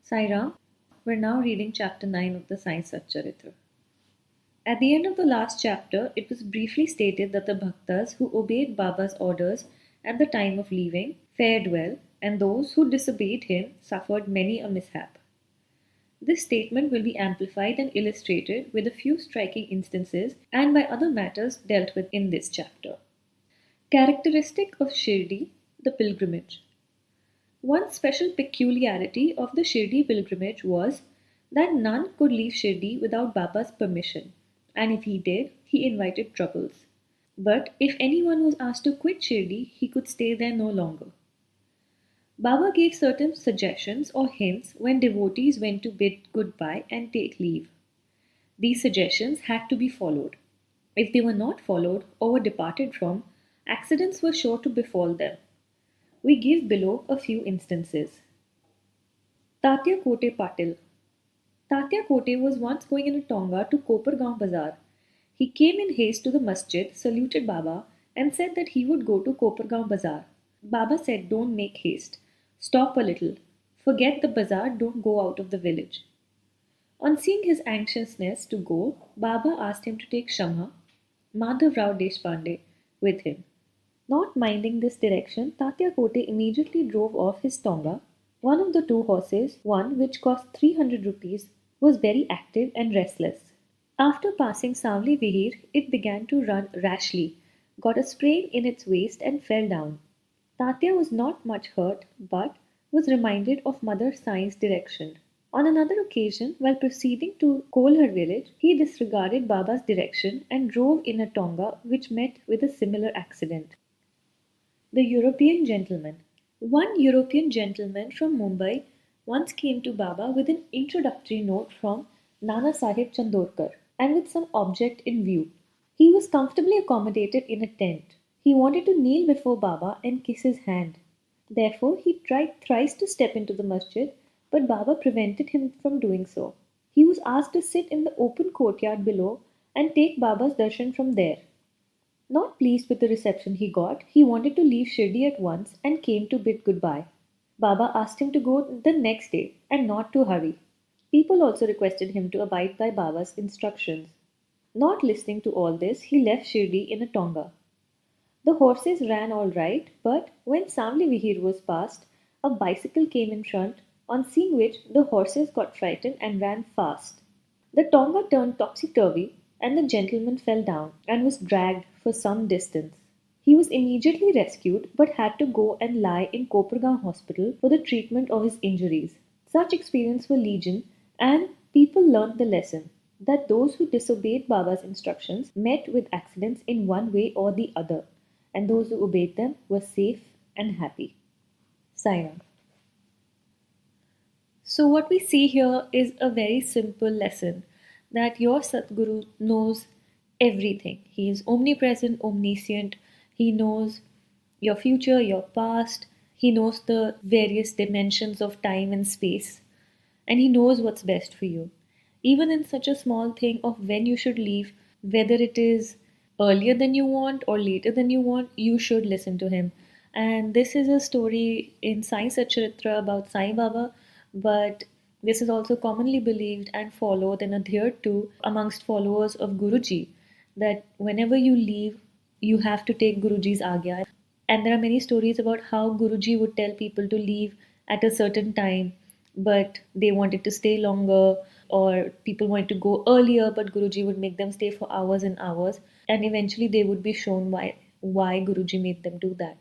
Sai Ram, we're now reading chapter 9 of the Sai Satcharitra. At the end of the last chapter, it was briefly stated that the bhaktas who obeyed Baba's orders at the time of leaving fared well, and those who disobeyed him suffered many a mishap. This statement will be amplified and illustrated with a few striking instances and by other matters dealt with in this chapter. Characteristic of Shirdi, the pilgrimage. One special peculiarity of the Shirdi pilgrimage was that none could leave Shirdi without Baba's permission, and if he did, he invited troubles. But if anyone was asked to quit Shirdi, he could stay there no longer. Baba gave certain suggestions or hints when devotees went to bid goodbye and take leave. These suggestions had to be followed. If they were not followed or were departed from, accidents were sure to befall them. We give below a few instances. Tatya Kote Patil. Tatya Kote was once going in a tonga to Kopargaon Bazaar. He came in haste to the masjid, saluted Baba, and said that he would go to Kopargaon Bazaar. Baba said, "Don't make haste. Stop a little. Forget the bazaar, don't go out of the village." On seeing his anxiousness to go, Baba asked him to take Shamha, Madhav Rao Deshpande, with him. Not minding this direction, Tatya Kote immediately drove off his tonga. One of the two horses, one which cost 300 rupees, was very active and restless. After passing Savli Vihir, it began to run rashly, got a sprain in its waist and fell down. Tatya was not much hurt, but was reminded of Mother Sai's direction. On another occasion, while proceeding to Kolhar village, he disregarded Baba's direction and drove in a tonga which met with a similar accident. The European Gentleman. One European gentleman from Mumbai once came to Baba with an introductory note from Nana Sahib Chandorkar and with some object in view. He was comfortably accommodated in a tent. He wanted to kneel before Baba and kiss his hand. Therefore, he tried thrice to step into the masjid, but Baba prevented him from doing so. He was asked to sit in the open courtyard below and take Baba's darshan from there. Not pleased with the reception he got, he wanted to leave Shirdi at once and came to bid goodbye. Baba asked him to go the next day and not to hurry. People also requested him to abide by Baba's instructions. Not listening to all this, he left Shirdi in a tonga. The horses ran all right, but when Samli Vihir was passed, a bicycle came in front, on seeing which the horses got frightened and ran fast. The tonga turned topsy-turvy, and the gentleman fell down and was dragged for some distance. He was immediately rescued but had to go and lie in Kopargaon hospital for the treatment of his injuries. Such experiences were legion, and people learnt the lesson that those who disobeyed Baba's instructions met with accidents in one way or the other, and those who obeyed them were safe and happy. Sai Ram. So, what we see here is a very simple lesson that your Satguru knows everything. He is omnipresent, omniscient. He knows your future, your past. He knows the various dimensions of time and space. And He knows what's best for you. Even in such a small thing of when you should leave, whether it is earlier than you want or later than you want, you should listen to Him. And this is a story in Sai Satcharitra about Sai Baba, but this is also commonly believed and followed and adhered to amongst followers of Guruji, that whenever you leave, you have to take Guruji's agya. And there are many stories about how Guruji would tell people to leave at a certain time, but they wanted to stay longer, or people wanted to go earlier, but Guruji would make them stay for hours and hours, and eventually they would be shown why Guruji made them do that.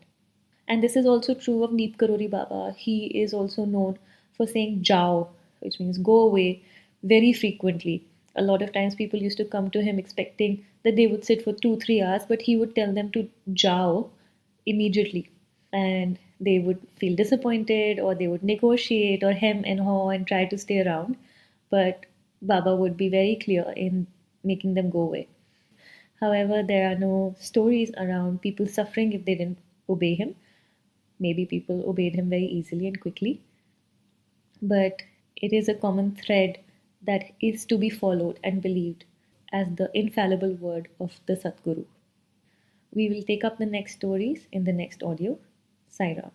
And this is also true of Neep Karori Baba. He is also known for saying Jao, which means go away, very frequently. A lot of times people used to come to him expecting that they would sit for 2-3 hours, but he would tell them to Jao immediately. And they would feel disappointed, or they would negotiate or hem and haw and try to stay around. But Baba would be very clear in making them go away. However, there are no stories around people suffering if they didn't obey him. Maybe people obeyed him very easily and quickly. But it is a common thread that is to be followed and believed as the infallible word of the Satguru. We will take up the next stories in the next audio. Sai Ram.